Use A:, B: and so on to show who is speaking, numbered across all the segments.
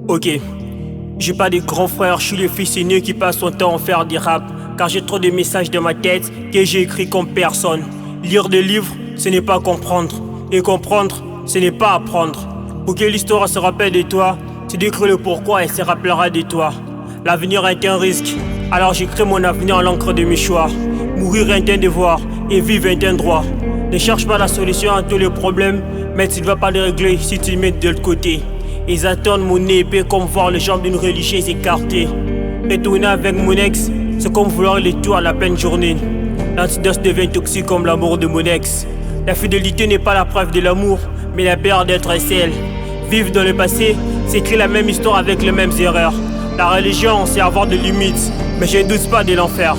A: Ok, j'ai pas de grand frère, je suis le fils aîné qui passe son temps à faire des rap. Car j'ai trop de messages dans ma tête que j'ai écrit comme personne. Lire des livres, ce n'est pas comprendre. Et comprendre, ce n'est pas apprendre. Pour que l'histoire se rappelle de toi, tu décris le pourquoi et se rappellera de toi. L'avenir est un risque, alors j'écris mon avenir en l'encre de mes choix. Mourir est un devoir et vivre est un droit. Ne cherche pas la solution à tous les problèmes, mais tu ne vas pas les régler si tu les mets de l'autre côté. Ils attendent mon épée comme voir les jambes d'une religieuse écartée. Retourner avec mon ex, c'est comme vouloir les tours à la pleine journée. L'antidote devient toxique comme l'amour de mon ex. La fidélité n'est pas la preuve de l'amour, mais la peur d'être seul. Vivre dans le passé, c'est écrire la même histoire avec les mêmes erreurs. La religion, c'est avoir des limites, mais je ne doute pas de l'enfer.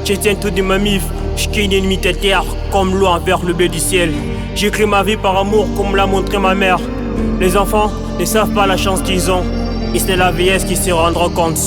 A: Je tiens tout de ma mif, je quitte une ennemi de terre, comme l'eau envers le bleu du ciel. J'écris ma vie par amour, comme l'a montré ma mère. Les enfants ne savent pas la chance qu'ils ont, et c'est la vieillesse qui se rendra compte.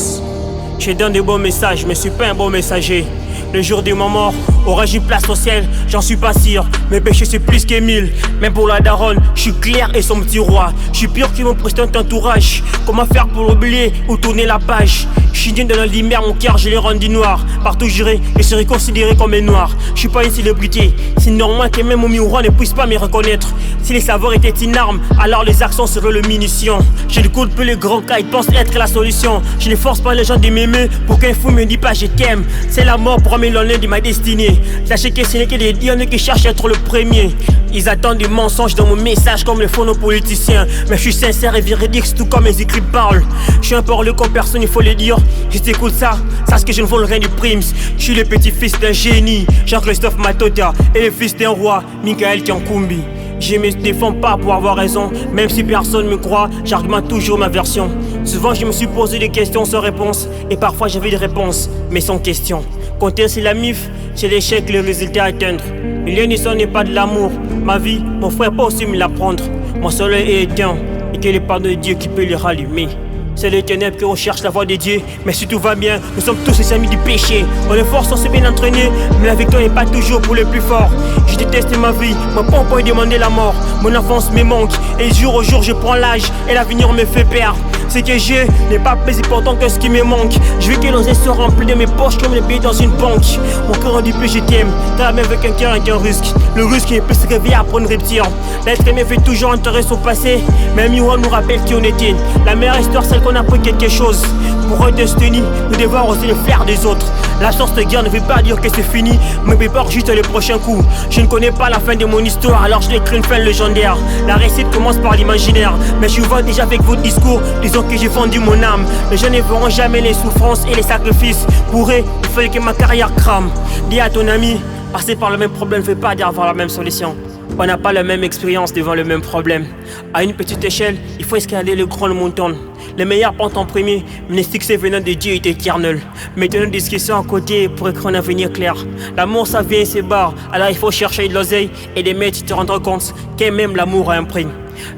A: Je donne des bons messages, mais je suis pas un bon messager. Le jour de ma mort, aurais-je une place au ciel? J'en suis pas sûr, mes péchés c'est plus que 1000. Même pour la daronne, je suis clair et son petit roi. Je suis pire que mon président entourage. Comment faire pour l'oublier ou tourner la page? Je suis né dans la lumière, mon cœur je l'ai rendu noir. Partout j'irai, je serai considéré comme un noir. Je suis pas une célébrité, c'est normal que même mon miroir ne puisse pas me reconnaître. Si les savoirs étaient une arme, alors les accents seraient le munition. Je n'écoute plus les grands cas, ils pensent être la solution. Je ne force pas les gens de m'aimer pour qu'un fou me dise pas je t'aime. C'est la mort pour m'éloigner de ma destinée. Sachez que ce n'est que des dieux qui cherchent à être le premier. Ils attendent des mensonges dans mon message comme les font nos politiciens. Mais je suis sincère et véridique, tout comme mes écrits parlent. Je suis un parleux comme personne, il faut le dire. Si t'écoutes ça, sache que je ne vole rien du primes. Je suis le petit-fils d'un génie, Jean-Christophe Matota, et le fils d'un roi, Michael Kiankumbi. Je me défends pas pour avoir raison, même si personne me croit, j'argumente toujours ma version. Souvent je me suis posé des questions sans réponse, et parfois j'avais des réponses, mais sans question. Compter sur la mif, c'est l'échec, le résultat à atteindre. L'union n'est pas de l'amour, ma vie, mon frère peut aussi me l'apprendre. Mon soleil est éteint, et que le pardon de Dieu qui peut le rallumer. C'est les ténèbres qui recherchent la voie de Dieu. Mais si tout va bien, nous sommes tous les amis du péché. On est fort, on s'est bien entraîné, mais la victoire n'est pas toujours pour les plus forts. Je déteste ma vie, mon papa est demandé la mort. Mon enfance me manque, et jour au jour je prends l'âge, et l'avenir me fait perdre. Ce que j'ai n'est pas plus important que ce qui me manque. Je veux que l'oseille soit rempli de mes poches comme les billets dans une banque. Mon cœur en dit plus je t'aime, t'as même avec un cœur avec un risque. Le risque est plus se réveiller après une rupture. L'être aimé fait toujours enterrer son passé, mais un miroir nous rappelle qui on était. La meilleure histoire, celle qu'on a appris quelque chose. Pour redestinée, nous devons oser le faire des autres. L'absence de guerre ne veut pas dire que c'est fini, mais prépare juste le prochain coup. Je ne connais pas la fin de mon histoire, alors je l'écris une fin légendaire. La réussite commence par l'imaginaire, mais je suis déjà avec votre discours. Disons que j'ai vendu mon âme. Les gens ne verront jamais les souffrances et les sacrifices. Pour eux, il fallait que ma carrière crame. Dis à ton ami, passer par le même problème ne veut pas dire avoir la même solution. On n'a pas la même expérience devant le même problème. À une petite échelle, il faut escalader le grand montant. Les meilleurs portent en premier, mais les succès venant de Dieu étaient éternels. Maintenant, une discussion à côté pour écrire un avenir clair. L'amour, ça vient et se barre. Alors il faut chercher de l'oseille et des maîtres, tu te rends compte qu'un même l'amour a un prix.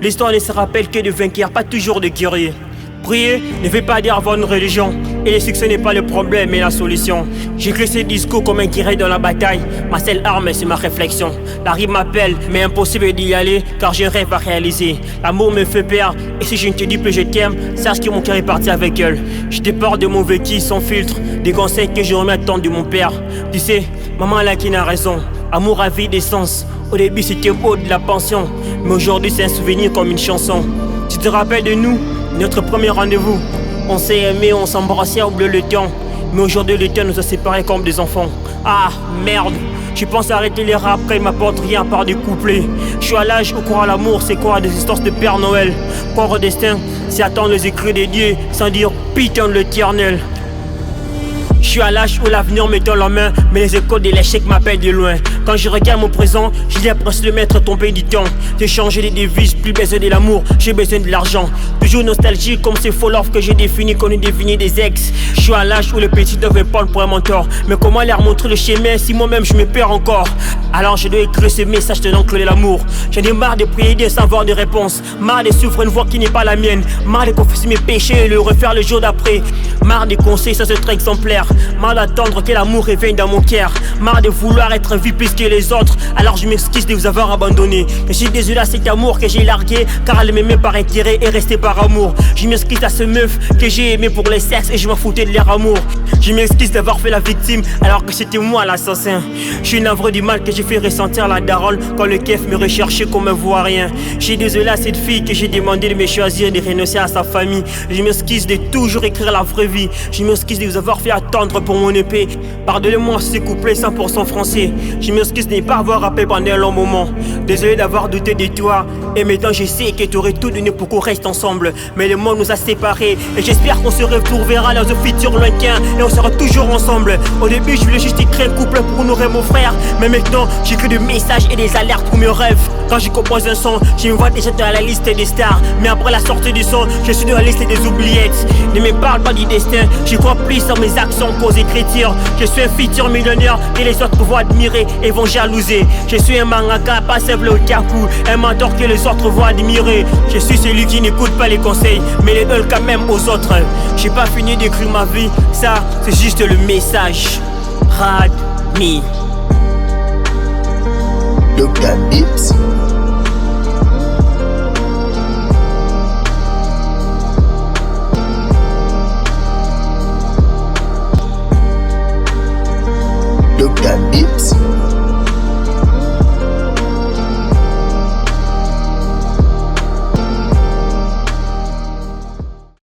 A: L'histoire ne se rappelle que de vainqueurs, pas toujours de guerriers. Prier ne veut pas dire avoir une religion, et le succès n'est pas le problème mais la solution. J'écris ces discours comme un guerrier dans la bataille. Ma seule arme c'est ma réflexion. La rime m'appelle mais impossible d'y aller car j'ai un rêve à réaliser. L'amour me fait peur et si je ne te dis plus je t'aime, sache que mon cœur est parti avec elle. Je départ de mon vécu sans filtre, des conseils que je remets à temps de mon père. Tu sais, maman là qui n'a raison, amour à vie d'essence. Au début c'était beau de la pension, mais aujourd'hui c'est un souvenir comme une chanson. Tu te rappelles de nous? Notre premier rendez-vous, on s'est aimé, on s'embrassait au bleu le temps. Mais aujourd'hui le temps nous a séparés comme des enfants. Ah merde, je pense arrêter les rap quand ils m'apportent rien à part des couplets. Je suis à l'âge où croire à l'amour c'est croire à des histoires de Père Noël. Croire au destin c'est attendre les écrits des dieux sans dire putain de l'éternel. Je suis à l'âge où l'avenir me tend la main, mais les échos de l'échec m'appellent de loin. Quand je regarde mon présent, j'ai l'impression de m'être tombé du temps. J'ai changé les devises, plus besoin de l'amour, j'ai besoin de l'argent. Toujours nostalgique comme ces faux love que j'ai défini, qu'on est devenu des ex. Je suis à l'âge où les petits devraient prendre pour un mentor. Mais comment leur montrer le chemin si moi-même je me perds encore? Alors je dois écrire ce message de l'encre de l'amour. J'en ai marre de prier sans avoir de réponse. Marre de souffrir une voix qui n'est pas la mienne. Marre de confesser mes péchés et le refaire le jour d'après. Marre de conseils sans être exemplaire. Marre d'attendre que l'amour réveille dans mon cœur. Marre de vouloir être vu plus que les autres. Alors je m'excuse de vous avoir abandonné. Je suis désolé à cet amour que j'ai largué, car elle m'aimait par intérêt et restait par amour. Je m'excuse à ce meuf que j'ai aimé pour le sexe et je m'en foutais de leur amour. Je m'excuse d'avoir fait la victime alors que c'était moi l'assassin. Je suis navré du mal que j'ai fait ressentir la daronne quand le keuf me recherchait comme un vaurien. Je suis désolé à cette fille que j'ai demandé de me choisir et de renoncer à sa famille. Je m'excuse de toujours écrire la vraie vie. Je m'excuse de vous avoir fait attendre pour mon épée. Pardonnez-moi ce couplet 100% français. Je m'excuse de ne pas avoir rappelé pendant un long moment. Désolé d'avoir douté de toi. Et maintenant je sais que tu aurais tout donné pour qu'on reste ensemble. Mais le monde nous a séparés. Et j'espère qu'on se retrouvera dans un futur lointain. Et on sera toujours ensemble. Au début je voulais juste écrire un couplet pour honorer mon frère. Mais maintenant j'écris des messages et des alertes pour mes rêves. Quand je compose un son, je me vois déjà dans la liste des stars. Mais après la sortie du son, je suis dans la liste des oubliettes. Ne me parle pas du destin, je crois plus en mes actions qu'aux écritures. Je suis un futur millionnaire et les autres vont admirer et vont jalouser. Je suis un mangaka, pas simple otaku, un mentor que les autres vont admirer. Je suis celui qui n'écoute pas les conseils, mais les donne quand même aux autres. J'ai pas fini d'écrire ma vie, ça c'est juste le message. Rad me.
B: Dr. Bips.